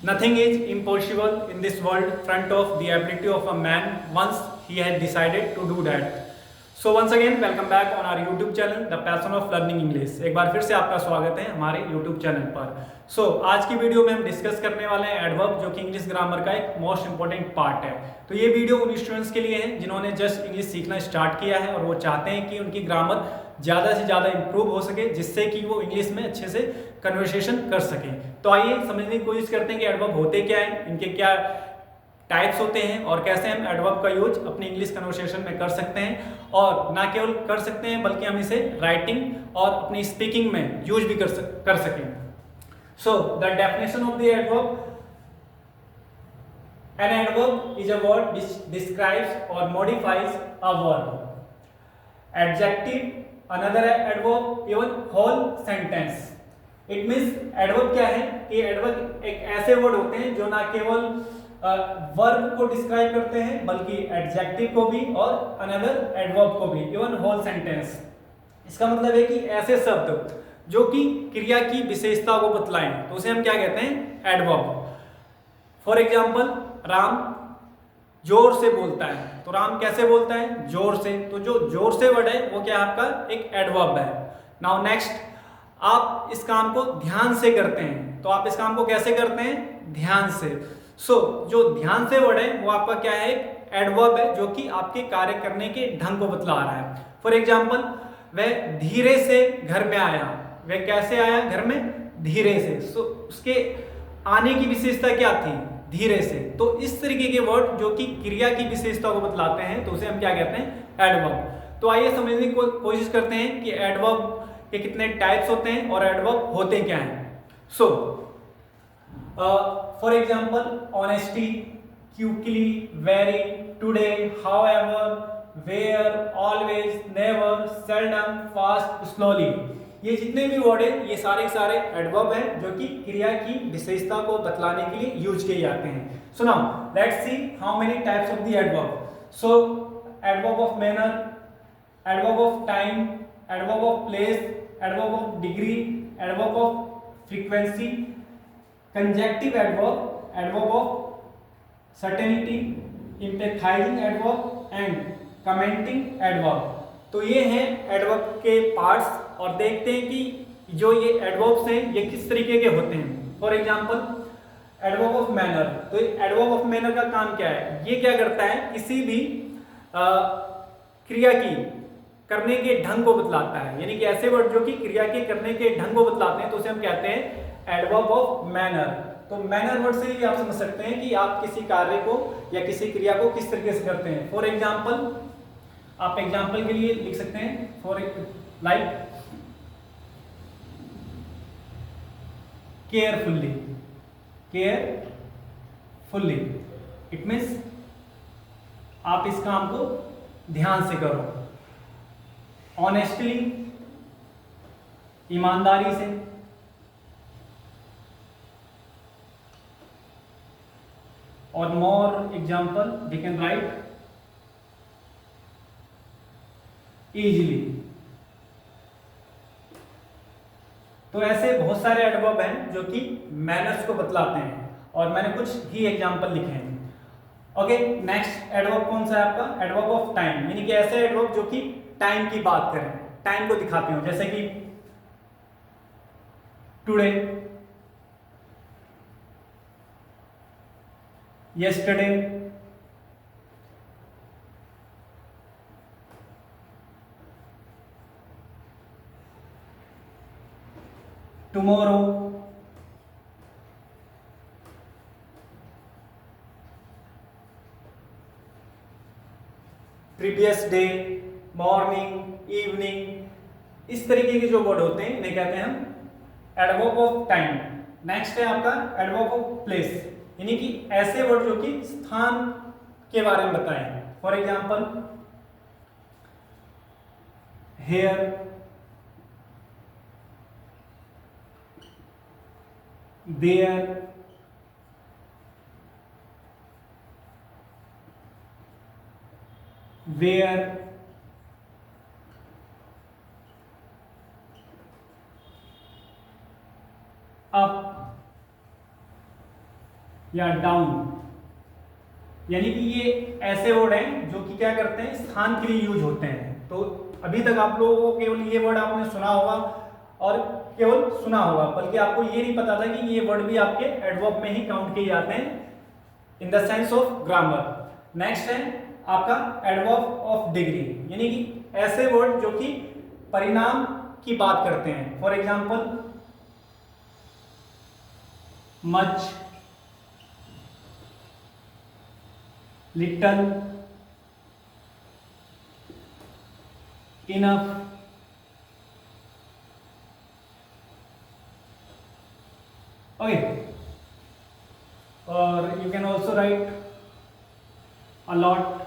Nothing is impossible in this world front of the ability of a man once he had decided to do that. So once again welcome back on our YouTube channel The Passion of Learning English। एक बार फिर से आपका स्वागत है हमारे YouTube channel पर। आज की वीडियो में हम डिस्कस करने वाले हैं एडवर्ब, जो कि इंग्लिश ग्रामर का एक मोस्ट इंपॉर्टेंट पार्ट है। तो ये वीडियो उन स्टूडेंट्स के लिए है जिन्होंने जस्ट इंग्लिश सीखना स्टार्ट किया है और वो चाहते हैं कि उनकी ग्रामर ज़्यादा से ज़्यादा इंप्रूव हो सके, जिससे कि वो इंग्लिश में अच्छे से कन्वर्सेशन कर सकें। तो आइए समझने की कोशिश करते हैं कि एडवर्ब होते क्या हैं, इनके क्या टाइप्स होते हैं और कैसे हम एडवर्ब का यूज अपनी इंग्लिश कन्वर्सेशन में कर सकते हैं, और ना केवल कर सकते हैं बल्कि हम इसे राइटिंग और अपनी स्पीकिंग में यूज भी कर सकें। So the definition of the adverb: an adverb is a word which describes or modifies a verb, adjective, another adverb, even whole sentence. It means adverb क्या है कि adverb एक ऐसे वर्ड होते हैं जो ना केवल वर्ब को डिस्क्राइब करते हैं बल्कि एडजेक्टिव को भी और अनदर एडवर्ब को भी, इवन होल सेंटेंस। इसका मतलब है कि ऐसे शब्द जो कि क्रिया की विशेषता को बतलाएं तो उसे हम क्या कहते हैं, एडवर्ब। फॉर एग्जाम्पल, राम जोर से बोलता है, तो राम कैसे बोलता है, जोर से। तो जो जोर से वर्ड है वो क्या आपका एक एडवर्ब है। नाउ नेक्स्ट, आप इस काम को ध्यान से करते हैं, तो आप इस काम को कैसे करते हैं, ध्यान से। जो ध्यान से वर्ड है वो आपका क्या है, एक एडवर्ब है जो कि आपके कार्य करने के ढंग को बतला रहा है। फॉर एग्जाम्पल, वह धीरे से घर में आया, वह कैसे आया घर में, धीरे से। उसके आने की विशेषता क्या थी, धीरे से। तो इस तरीके के वर्ड जो कि क्रिया की विशेषता को बतलाते हैं तो उसे हम क्या कहते हैं, एडवर्ब। तो आइए समझने की कोशिश करते हैं कि एडवर्ब के कितने टाइप्स होते हैं और एडवर्ब होते क्या हैं। For example, honesty, quickly, very, today, however, where, always, never, seldom, fast, slowly. ये जितने भी वर्ड हैं ये सारे एडवर्ब हैं जो कि क्रिया की विशेषता को बतलाने के लिए यूज किए जाते हैं। So now let's see how many types of the adverb. So adverb of manner, adverb of time, adverb of place, adverb of degree, adverb of frequency, conjunctive adverb, adverb of certainty, emphasizing adverb and commenting adverb. तो ये हैं adverb के parts, और देखते हैं कि जो ये एडवर्ब्स हैं ये किस तरीके के होते हैं। For example, adverb of manner. तो एडवर्ब ऑफ मैनर का काम क्या है, ये क्या करता है, किसी भी क्रिया की करने के ढंग को बतलाता है, यानी कि ऐसे वर्ड जो कि क्रिया के करने के ढंग को बतलाते हैं तो उसे हम कहते हैं एडवर्ब ऑफ मैनर। तो मैनर वर्ड से ही आप समझ सकते हैं कि आप किसी कार्य को या किसी क्रिया को किस तरीके से करते हैं। फॉर एग्जाम्पल, आप एग्जाम्पल के लिए लिख सकते हैं, for like carefully, carefully. It means आप इस काम को ध्यान से करो। ऑनेस्टली, ईमानदारी से। और more example we can write easily. तो ऐसे बहुत सारे एडवर्ब हैं जो कि मैनर्स को बतलाते हैं और मैंने कुछ ही एग्जाम्पल लिखे हैं। ओके, नेक्स्ट एडवर्ब कौन सा है आपका, एडवर्ब ऑफ टाइम, यानी कि ऐसे एडवर्ब जो कि टाइम की बात करें, टाइम को दिखाते हो, जैसे कि today, yesterday, tomorrow, previous day, morning, evening। इस तरीके के जो वर्ड होते हैं इन्हें कहते हैं हम एडवर्ब ऑफ टाइम। नेक्स्ट है आपका एडवर्ब ऑफ प्लेस, यानी कि ऐसे वर्ड जो कि स्थान के बारे में बताएं। For example, here, there, where, up, या डाउन, यानी कि ये ऐसे वर्ड हैं जो कि क्या करते हैं, स्थान के लिए यूज होते हैं। तो अभी तक आप लोगों को केवल ये वर्ड आपने सुना होगा और केवल सुना होगा, बल्कि आपको ये नहीं पता था कि ये वर्ड भी आपके एडवर्ब में ही काउंट किए जाते हैं in the sense of grammar. Next है आपका एडवर्ब ऑफ डिग्री, यानी कि ऐसे वर्ड जो कि परिणाम की बात करते हैं। For example much, little, enough, okay, और you can also write a lot.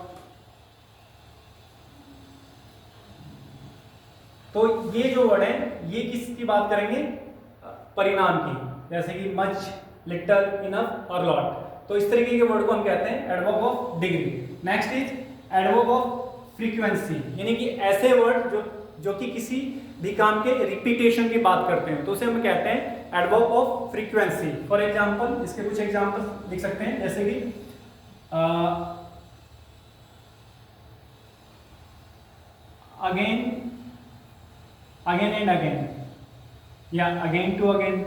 तो ये जो वर्ड है ये किसकी बात करेंगे, परिणाम की, जैसे कि मच, लिटल, इनफ और लॉट। तो इस तरीके के वर्ड को हम कहते हैं adverb of degree. Next is adverb of frequency, यानी कि ऐसे वर्ड जो कि किसी भी काम के रिपीटेशन की बात करते हैं, तो उसे हम कहते हैं adverb of frequency. For example इसके कुछ एग्जांपल लिख सकते हैं, जैसे कि अगेन, अगेन एंड अगेन, या again to again,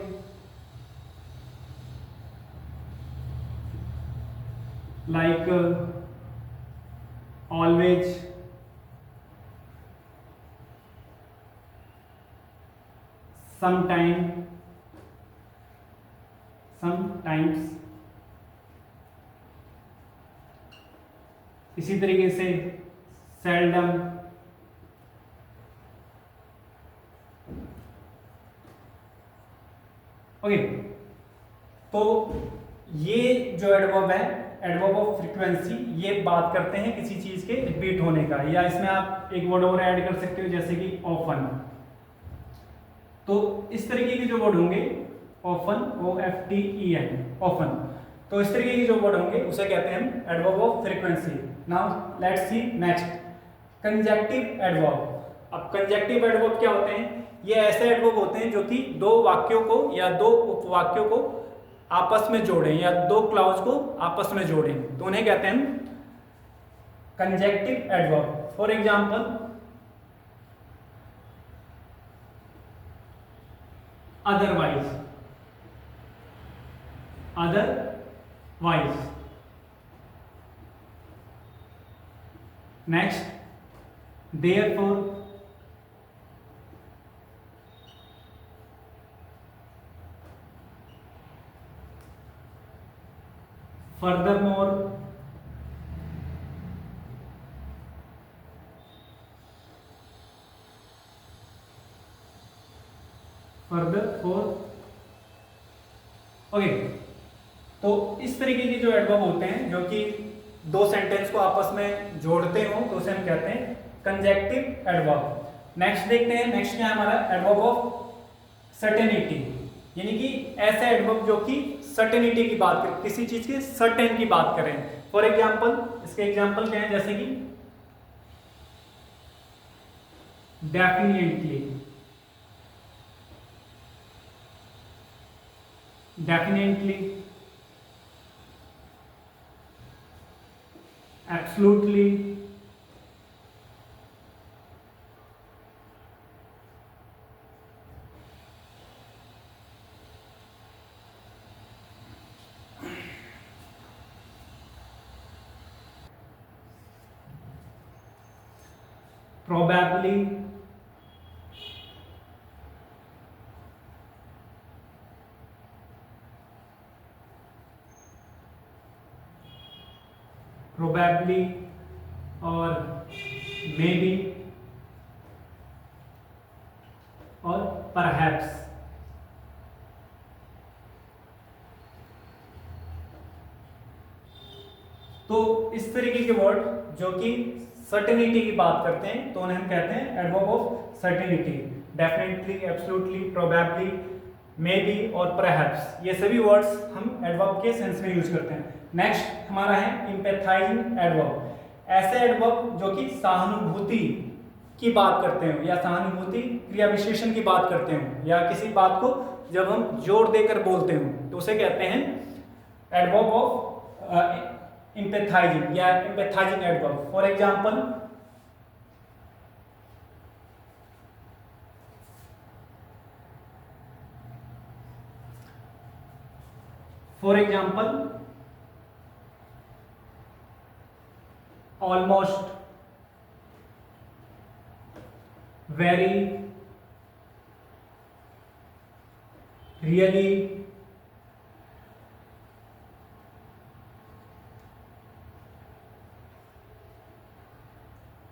like always, sometime, sometimes, इसी तरीके से seldom, ओके। तो ये जो एडवर्ब है, एडवर्ब ऑफ फ्रीक्वेंसी, ये बात करते हैं किसी चीज के रिपीट होने का। या इसमें आप एक वर्ड और ऐड कर सकते हो, जैसे कि ऑफन। तो इस तरीके के जो वर्ड होंगे, ऑफन, OFTEN, ऑफन, तो इस तरीके के जो वर्ड होंगे उसे कहते हैं हम adverb of frequency. Now let's C next, conjunctive adverb. अब कंजक्टिव एडवर्ब क्या होते हैं, ये ऐसे एडवर्ब होते हैं जो कि दो वाक्यों को या दो उपवाक्यों को आपस में जोड़ें या दो क्लाउज को आपस में जोड़ें, तो उन्हें कहते हैं conjunctive adverb. For example otherwise, otherwise. Next therefore, furthermore, furthermore, okay. तो इस तरीके के जो एडवर्ब होते हैं जो कि दो सेंटेंस को आपस में जोड़ते हो, तो उसे हम कहते हैं कंजक्टिव एडवर्ब। नेक्स्ट देखते हैं, नेक्स्ट क्या है हमारा, एडवर्ब ऑफ सर्टेनिटी, यानी कि ऐसे एडवर्ब जो कि सर्टेनिटी की बात करें, किसी चीज के सर्टेन की बात करें। फॉर एग्जांपल इसके एग्जांपल क्या है, जैसे कि definitely, definitely, absolutely, probably, probably और maybe और perhaps। तो इस तरीके के वर्ड जो कि सर्टेनिटी की बात करते हैं, तो उन्हें हम कहते हैं adverb of certainty. Definitely, absolutely, probably, may be और परहैप्स, ये सभी वर्ड्स हम एडवर्ब के सेंस में यूज करते हैं। नेक्स्ट हमारा है एम्पैथाइजिंग एडवर्ब, ऐसे एडवर्ब जो कि सहानुभूति की बात करते हो या सहानुभूति क्रिया विशेषण की बात करते हो, या किसी बात को जब हम जोर देकर बोलते हो तो उसे कहते हैं adverb of empathizing या empathizing adverb. For example, almost, very, really,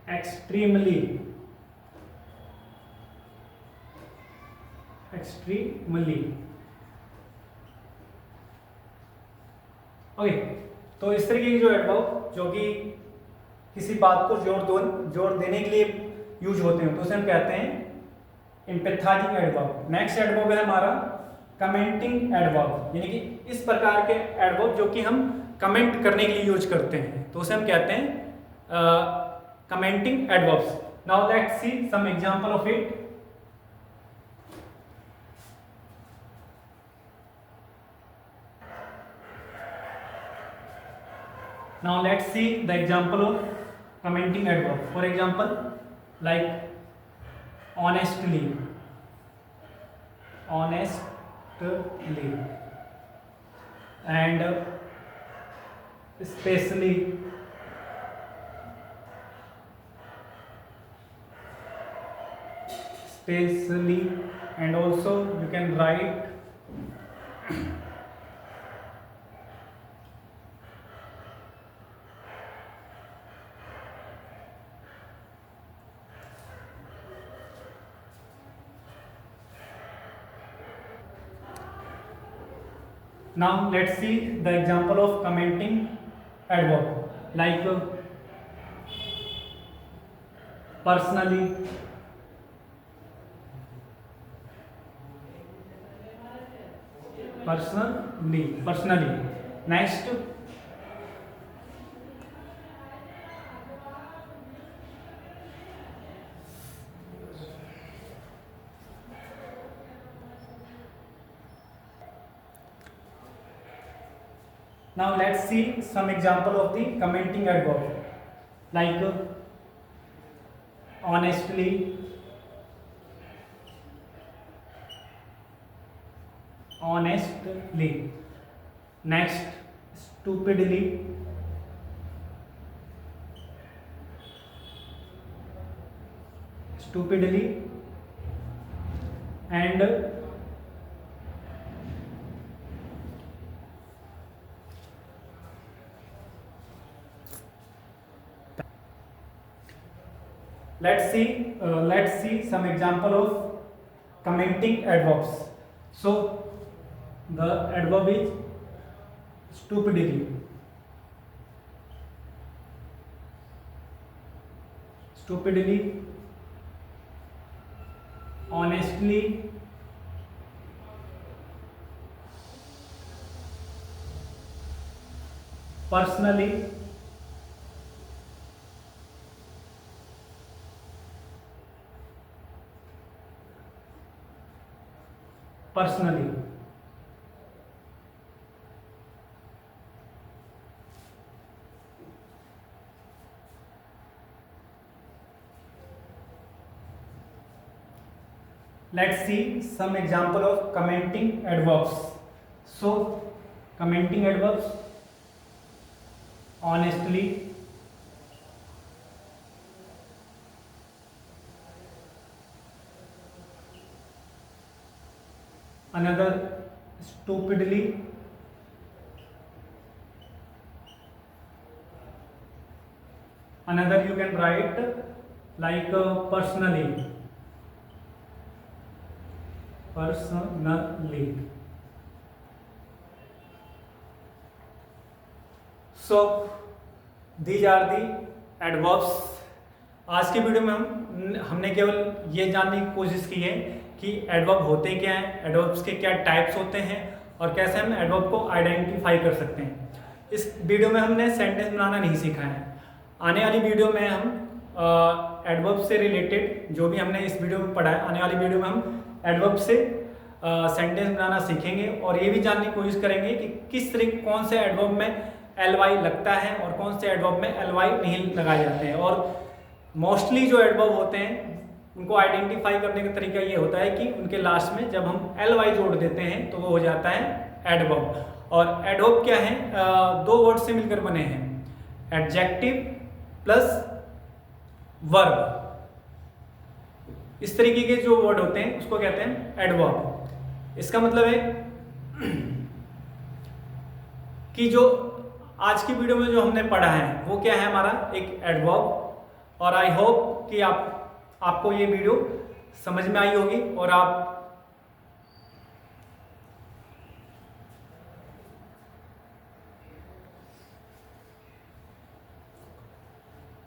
extremely, okay. तो इस तरीके की जो एडवर्ब जो कि किसी बात को जोर देने के लिए यूज होते हैं तो उसे हम कहते हैं एम्पैथाइजिंग एडवर्ब. नेक्स्ट एडवर्ब है हमारा कमेंटिंग एडवर्ब, यानी कि इस प्रकार के एडवर्ब जो कि हम कमेंट करने के लिए यूज करते हैं तो उसे हम कहते हैं commenting adverbs. Now let's see some example of it. Now let's see the example of commenting adverb. For example, like honestly, and especially, and also you can write now let's see the example of commenting adverb like personally, next now let's see some example of the commenting adverb like honestly, next stupidly, and let's see some example of commenting adverbs. So the adverb is stupidly, honestly, personally, let's see some example of commenting adverbs. So commenting adverbs honestly, another stupidly, another you can write like personally, so these are the adverbs. आज की video में हमने केवल ये जानने की कोशिश की है कि एडवर्ब होते क्या हैं, एडवर्ब्स के क्या टाइप्स होते हैं और कैसे हम एडवर्ब को आइडेंटिफाई कर सकते हैं. इस वीडियो में हमने सेंटेंस बनाना नहीं सीखा है. आने वाली वीडियो में हम एडवर्ब से रिलेटेड जो भी हमने इस वीडियो में पढ़ा है, आने वाली वीडियो में हम एडवर्ब से सेंटेंस बनाना सीखेंगे और ये भी जानने की कोशिश करेंगे कि किस तरह कौन से एडवर्ब में ly लगता है और कौन से एडवर्ब में ly नहीं लगाए जाते हैं। और मोस्टली जो एडवर्ब होते हैं उनको आइडेंटिफाई करने का तरीका ये होता है कि उनके लास्ट में जब हम ly जोड़ देते हैं तो वो हो जाता है एडवर्ब। और एडवर्ब क्या है, दो वर्ड से मिलकर बने हैं, एडजेक्टिव प्लस वर्ब। इस तरीके के जो वर्ड होते हैं उसको कहते हैं एडवर्ब। इसका मतलब है कि जो आज की वीडियो में जो हमने पढ़ा है वो क्या है, हमारा एक एडवर्ब। और आई होप कि आपको ये वीडियो समझ में आई होगी और आप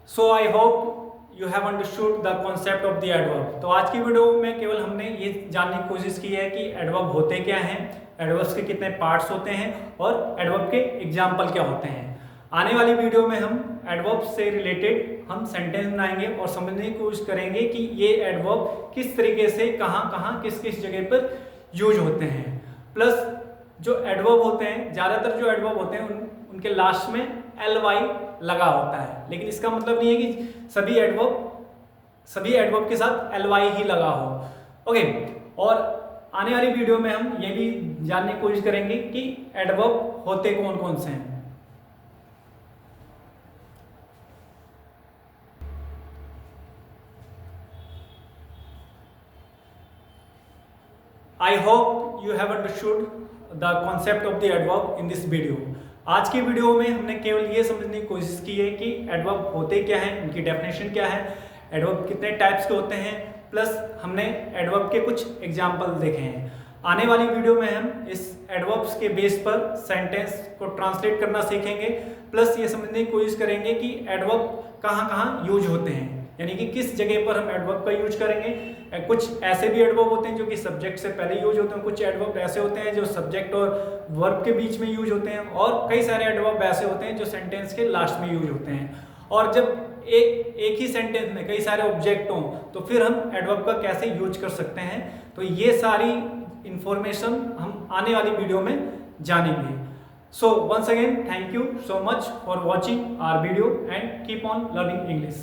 so I hope you have understood the concept of the adverb. तो आज की वीडियो में केवल हमने ये जानने की कोशिश की है कि एडवर्ब होते क्या हैं, एडवर्ब्स के कितने पार्ट्स होते हैं और एडवर्ब के एग्जाम्पल क्या होते हैं। आने वाली वीडियो में हम एडवर्ब से रिलेटेड हम सेंटेंस बनाएंगे और समझने की कोशिश करेंगे कि ये एडवर्ब किस तरीके से कहाँ किस किस जगह पर यूज होते हैं। प्लस जो एडवर्ब होते हैं, ज़्यादातर जो एडवर्ब होते हैं उनके लास्ट में ly लगा होता है, लेकिन इसका मतलब नहीं है कि सभी एडवर्ब के साथ ly ही लगा हो। ओके, और आने वाली वीडियो में हम ये भी जानने की कोशिश करेंगे कि एडवर्ब होते कौन कौन से हैं। I hope you have understood the concept of the adverb in this video. आज की वीडियो में हमने केवल ये समझने की कोशिश की है कि एडवर्ब होते क्या हैं, उनकी डेफिनेशन क्या है, एडवर्ब कितने टाइप्स के होते हैं, प्लस हमने एडवर्ब के कुछ एग्जाम्पल देखे हैं। आने वाली वीडियो में हम इस एडवर्ब्स के बेस पर सेंटेंस को ट्रांसलेट करना सीखेंगे, प्लस ये समझने की कोशिश करेंगे कि एडवर्ब कहाँ यूज होते हैं, यानी कि किस जगह पर हम एडवर्ब का यूज करेंगे। कुछ ऐसे भी एडवर्ब होते हैं जो कि सब्जेक्ट से पहले यूज होते हैं, कुछ एडवर्ब ऐसे होते हैं जो सब्जेक्ट और वर्ब के बीच में यूज होते हैं, और कई सारे एडवर्ब ऐसे होते हैं जो सेंटेंस के लास्ट में यूज होते हैं। और जब एक ही सेंटेंस में कई सारे ऑब्जेक्ट हों तो फिर हम एडवर्ब का कैसे यूज कर सकते हैं, तो ये सारी इंफॉर्मेशन हम आने वाली वीडियो में जानेंगे। So once again, thank you so much for watching our video and keep on learning English.